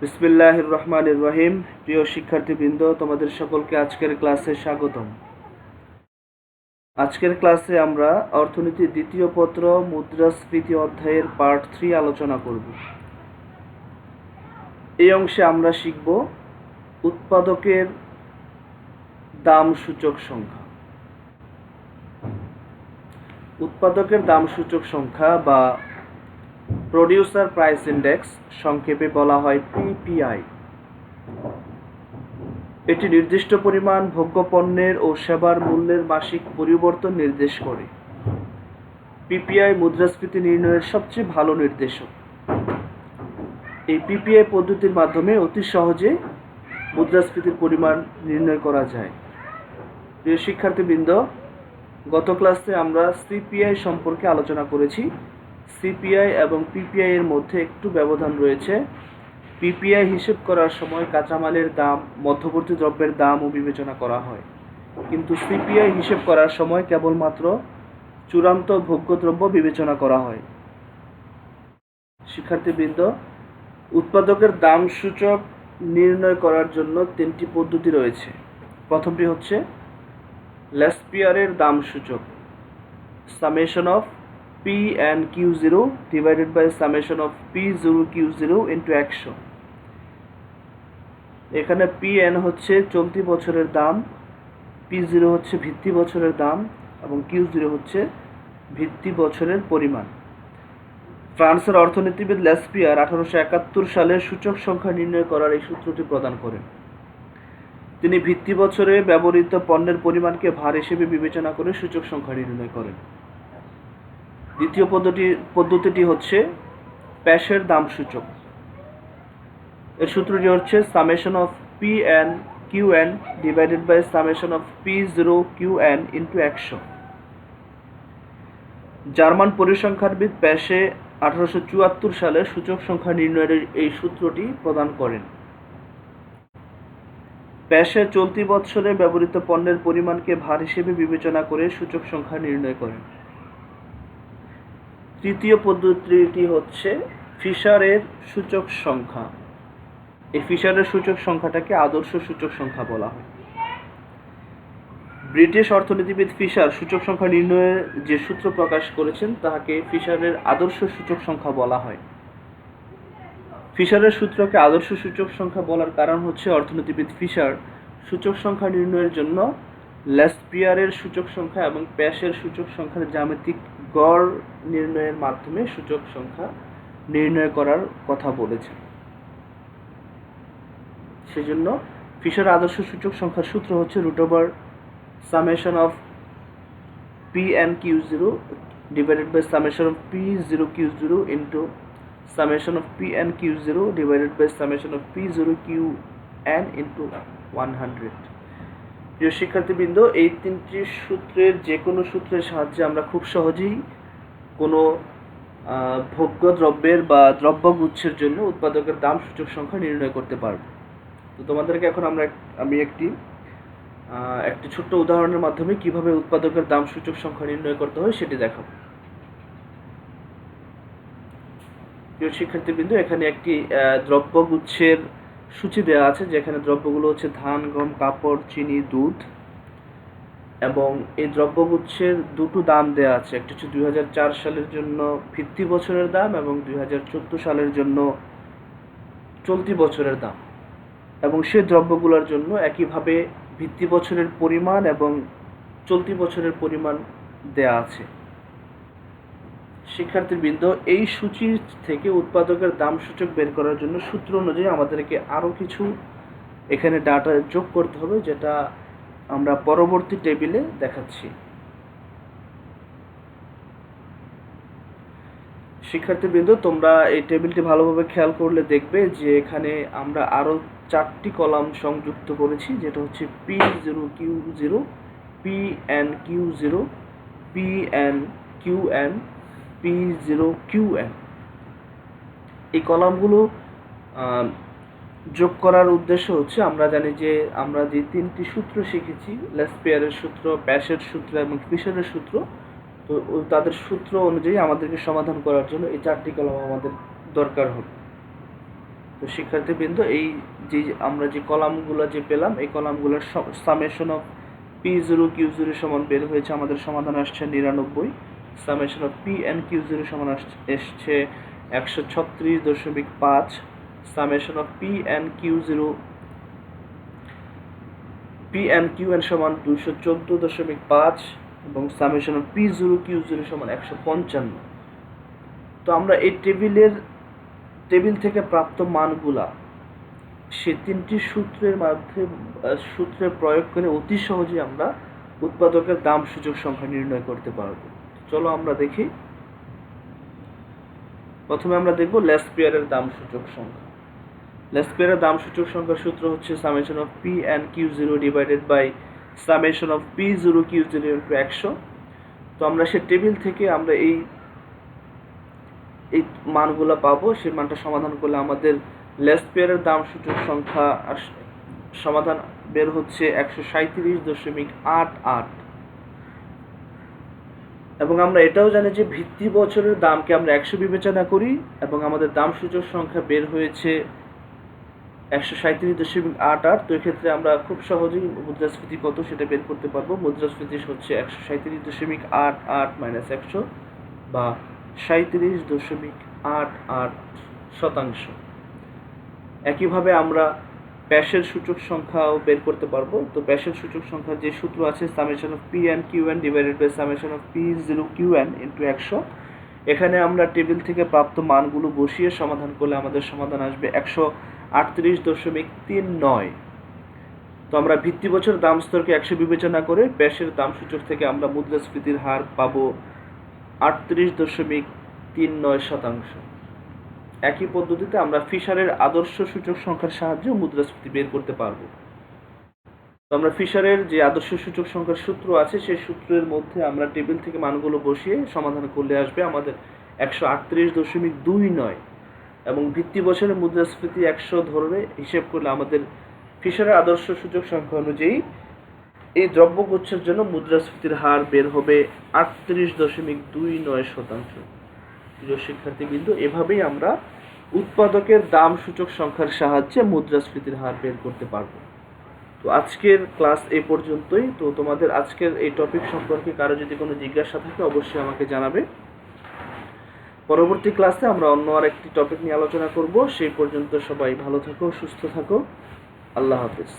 বিসমিল্লাহির রহমানির রহিম। প্রিয় শিক্ষার্থীবৃন্দ, তোমাদের সকলকে আজকের ক্লাসে স্বাগতম। আজকের ক্লাসে আমরা অর্থনীতির দ্বিতীয় পত্র মুদ্রাস্ফীতি অধ্যায়ের পার্ট 3 আলোচনা করব। এই অংশে আমরা শিখব উৎপাদকের দাম সূচক সংখ্যা। উৎপাদকের দাম সূচক সংখ্যা বা প্রোডিউসার প্রাইস ইন্ডেক্স, সংক্ষেপে বলা হয় পিপিআই। এটি নির্দিষ্ট পরিমাণ ভোগ্য পণ্যের ও সেবার মূল্যের মাসিক পরিবর্তন নির্দেশ করে। পিপিআই মুদ্রাস্ফীতি নির্ণয়ের সবচেয়ে ভালো নির্দেশক। এই পিপিআই পদ্ধতির মাধ্যমে অতি সহজে মুদ্রাস্ফীতির পরিমাণ নির্ণয় করা যায়। প্রিয় শিক্ষার্থীবৃন্দ, গত ক্লাসে আমরা সিপিআই সম্পর্কে আলোচনা করেছি। সিপিআই এবং পিপিআই এর মধ্যে একটু ব্যবধান রয়েছে। পিপিআই হিসেব করার সময় কাঁচামালের দাম, মধ্যবর্তী দ্রব্যের দামও বিবেচনা করা হয়, কিন্তু সিপিআই হিসেব করার সময় কেবলমাত্র চূড়ান্ত ভোগ্যদ্রব্য বিবেচনা করা হয়। শিক্ষার্থীবৃন্দ, উৎপাদকের দাম সূচক নির্ণয় করার জন্য 3টি পদ্ধতি রয়েছে। প্রথমটি হচ্ছে লেসপিয়ারের দাম সূচক, summation of P and Q zero divided by summation of P zero Q zero into 100। এখানে পি এন হচ্ছে চলতি বছরের দাম, পি জিরো হচ্ছে ভিত্তি বছরের দাম এবং কিউ জিরো হচ্ছে ভিত্তি বছরের পরিমাণ। ফ্রান্সের অর্থনীতিবিদ লেসপিয়ার 1871 সালে সূচক সংখ্যা নির্ণয় করার এই সূত্রটি প্রদান করেন। তিনি ভিত্তি বছরে ব্যবহৃত পণ্যের পরিমাণকে ভার হিসেবে বিবেচনা করে সূচক সংখ্যা নির্ণয় করেন। দ্বিতীয় পদ্ধতিটি হচ্ছে প্যাশের দাম সূচক। এর সূত্রটি হচ্ছে summation of p n q n divided by summation of P zero q n into 100। German পরিসংখ্যানবিদ প্যাশে 1874 সালে সূচক সংখ্যা নির্ণয়ের এই সূত্রটি প্রদান করেন। প্যাশে চলতি বছরে ব্যবহৃত পণ্যের পরিমাণকে ভার হিসেবে বিবেচনা করে সূচক সংখ্যা নির্ণয় করেন। তৃতীয় পদ্ধতিটি হচ্ছে ফিশারের সূচক সংখ্যা। এই ফিশারের সূচক সংখ্যাটাকে আদর্শ সূচক সংখ্যা বলা হয়। ব্রিটিশ অর্থনীতিবিদ ফিশার সূচক সংখ্যা নির্ণয়ে যে সূত্র প্রকাশ করেছেন তাহাকে ফিশারের আদর্শ সূচক সংখ্যা বলা হয়। ফিশারের সূত্রকে আদর্শ সূচক সংখ্যা বলার কারণ হচ্ছে অর্থনীতিবিদ ফিশার সূচক সংখ্যা নির্ণয়ের জন্য লেসপিয়ারের সূচক সংখ্যা এবং প্যাশের সূচক সংখ্যার জ্যামিতিক গড় নির্ণয়ের মাধ্যমে সূচক সংখ্যা নির্ণয় করার কথা বলেছেন। সেজন্য ফিশার আদর্শ সূচক সংখ্যার সূত্র হচ্ছে √, summation of P and Q0 divided by summation of P0 Q0 into summation of P and Q0 divided by summation of P0 Qn into 100। প্রিয় শিক্ষার্থীবৃন্দ, এই 3টি সূত্রের যে কোনো সূত্রের সাহায্যে আমরা খুব সহজেই কোনো ভোগ্য দ্রব্যের বা দ্রব্যগুচ্ছের জন্য উৎপাদকের দাম সূচক সংখ্যা নির্ণয় করতে পারব। তো তোমাদেরকে এখন আমি একটি ছোট্ট উদাহরণের মাধ্যমে কিভাবে উৎপাদকের দাম সূচক সংখ্যা নির্ণয় করতে হয় সেটি দেখাবো। প্রিয় শিক্ষার্থীবৃন্দ, এখানে একটি দ্রব্যগুচ্ছের সূচি দেওয়া আছে, যেখানে দ্রব্যগুলো হচ্ছে ধান, গম, কাপড়, চিনি, দুধ, এবং এই দ্রব্যগুচ্ছের দুটো দাম দেওয়া আছে। একটি হচ্ছে 2004 সালের জন্য ভিত্তি বছরের দাম এবং 2014 সালের জন্য চলতি বছরের দাম, এবং সেই দ্রব্যগুলোর জন্য একইভাবে ভিত্তি বছরের পরিমাণ এবং চলতি বছরের পরিমাণ দেয়া আছে। শিক্ষার্থীবৃন্দ, এই সূচি থেকে উৎপাদকের দাম সূচক বের করার জন্য সূত্র অনুযায়ী আমাদেরকে আরও কিছু এখানে ডাটা যোগ করতে হবে, যেটা আমরা পরবর্তী টেবিলে দেখাচ্ছি। শিক্ষার্থীবৃন্দ, তোমরা এই টেবিলটি ভালোভাবে খেয়াল করলে দেখবে যে এখানে আমরা আরও 4টি কলাম সংযুক্ত করেছি, যেটা হচ্ছে P0 Q0, PN Q0, PN QN, P0 QN। এই কলামগুলো যোগ করার উদ্দেশ্য হচ্ছে, আমরা জানি যে আমরা যে 3টি সূত্র শিখেছি, লেসপিয়ারের সূত্র, প্যাশের সূত্র এবং ফিশারের সূত্র, তো তাদের সূত্র অনুযায়ী আমাদেরকে সমাধান করার জন্য এই 4টি কলাম আমাদের দরকার হবে। তো শিক্ষার্থীবৃন্দ, এই যে আমরা যে কলামগুলো যে পেলাম, এই কলামগুলোর সামেশন অফ P0 Q0 সমান বের হয়েছে, আমাদের সমাধান আসছে 99। Summation of P and Q0 সমান এসছে 136.5। Summation of P and Qn সমান 214.5 এবং সামেশন অফ P0 Q0 সমান 155। তো আমরা এই টেবিল থেকে প্রাপ্ত মানগুলা সে তিনটি সূত্রে প্রয়োগ করে অতি সহজে আমরা উৎপাদকের দাম সূচক সংখ্যা নির্ণয় করতে পারবো। চলো আমরা দেখি। প্রথমে আমরা দেখব লেসপিয়ারের দাম সূচক সংখ্যা। লেসপিয়ারের দাম সূচক সংখ্যার সূত্র হচ্ছে summation of P and Q0 divided by summation of P0 Q0 into 100। তো আমরা সে টেবিল থেকে আমরা এই মানগুলো পাবো, সেই মানটা সমাধান করলে আমাদের লেসপিয়ারের দাম সূচক সংখ্যা সমাধান বের হচ্ছে 137.88। এবং আমরা এটাও জানি যে ভিত্তি বছরের দামকে আমরা 100 বিবেচনা করি এবং আমাদের দাম সূচক সংখ্যা বের হয়েছে 137.88। তো এক্ষেত্রে আমরা খুব সহজেই মুদ্রাস্ফীতি কত সেটা বের করতে পারবো। মুদ্রাস্ফীতি হচ্ছে 137.88 মাইনাস 100 বা 37.88%। একইভাবে আমরা প্যাশের সূচক সংখ্যাও বের করতে পারবো। তো প্যাশের সূচক সংখ্যার যে সূত্র আছে summation of P and Qn divided by summation of P0 Qn into 100। এখানে আমরা টেবিল থেকে প্রাপ্ত মানগুলো বসিয়ে সমাধান করলে আমাদের সমাধান আসবে 138.39। তো আমরা ভিত্তি বছর দাম স্তরকে 100 বিবেচনা করে প্যাশের দাম সূচক থেকে আমরা মুদ্রাস্ফীতির হার পাবো 38.39%। একই পদ্ধতিতে আমরা ফিশারের আদর্শ সূচক সংখ্যার সাহায্যে মুদ্রাস্ফীতি বের করতে পারবো। তো আমরা ফিশারের যে আদর্শ সূচক সংখ্যার সূত্র আছে সেই সূত্রের মধ্যে আমরা টেবিল থেকে মানগুলো বসিয়ে সমাধান করলে আসবে আমাদের 138.29 এবং ভিত্তি বছরের মুদ্রাস্ফীতি 100 ধরে হিসেব করলে আমাদের ফিশারের আদর্শ সূচক সংখ্যা অনুযায়ী এই দ্রব্যগুচ্ছের জন্য মুদ্রাস্ফীতির হার বের হবে 38.29%। প্রিয় শিক্ষার্থীবৃন্দ, এভাবেই আমরা উৎপাদকের দাম সূচক সংখ্যার সাহায্যে মুদ্রাস্ফীতির হার বের করতে পারবো। তো আজকের ক্লাস এই পর্যন্তই। তো তোমাদের আজকের এই টপিক সম্পর্কে কারো যদি কোনো জিজ্ঞাসা থাকে অবশ্যই আমাকে জানাবে। পরবর্তী ক্লাসে আমরা অন্য আরেকটি টপিক নিয়ে আলোচনা করব। সেই পর্যন্ত সবাই ভালো থাকো, সুস্থ থাকো। আল্লাহ হাফেজ।